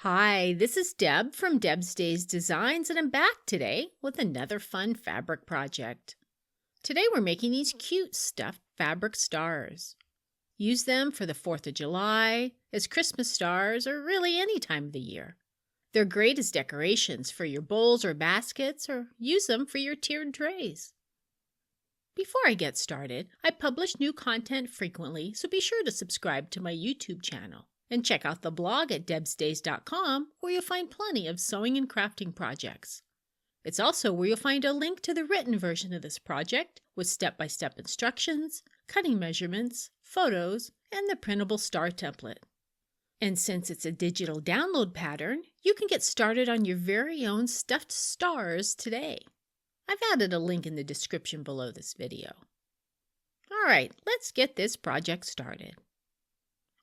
Hi, this is Deb from Deb's Days Designs, and I'm back today with another fun fabric project. Today we're making these cute stuffed fabric stars. Use them for the 4th of July, as Christmas stars, or really any time of the year. They're great as decorations for your bowls or baskets, or use them for your tiered trays. Before I get started, I publish new content frequently, so be sure to subscribe to my YouTube channel. And check out the blog at debsdays.com, where you'll find plenty of sewing and crafting projects. It's also where you'll find a link to the written version of this project with step-by-step instructions, cutting measurements, photos, and the printable star template. And since it's a digital download pattern, you can get started on your very own stuffed stars today. I've added a link in the description below this video. All right, let's get this project started.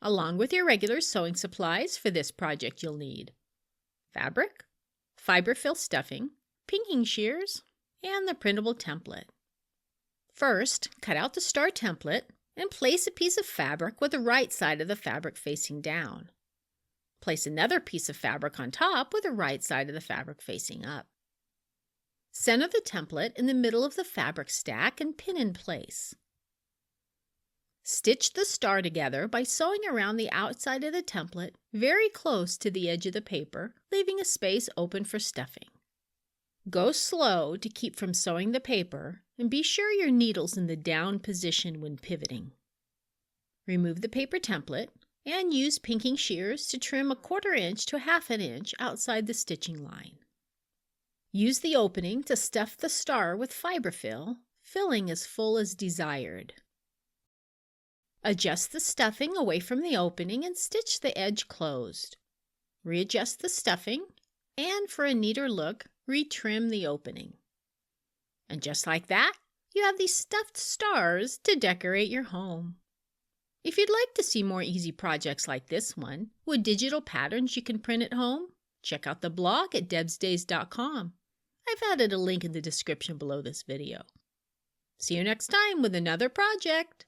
Along with your regular sewing supplies for this project, you'll need fabric, fiber fill stuffing, pinking shears, and the printable template. First, cut out the star template and place a piece of fabric with the right side of the fabric facing down. Place another piece of fabric on top with the right side of the fabric facing up. Center the template in the middle of the fabric stack and pin in place. Stitch the star together by sewing around the outside of the template very close to the edge of the paper, leaving a space open for stuffing. Go slow to keep from sewing the paper, and be sure your needle's in the down position when pivoting. Remove the paper template and use pinking shears to trim 1/4 inch to 1/2 inch outside the stitching line. Use the opening to stuff the star with fiber fill, filling as full as desired. Adjust the stuffing away from the opening and stitch the edge closed. Readjust the stuffing, and for a neater look, retrim the opening. And just like that, you have these stuffed stars to decorate your home. If you'd like to see more easy projects like this one, with digital patterns you can print at home, check out the blog at debsdays.com. I've added a link in the description below this video. See you next time with another project.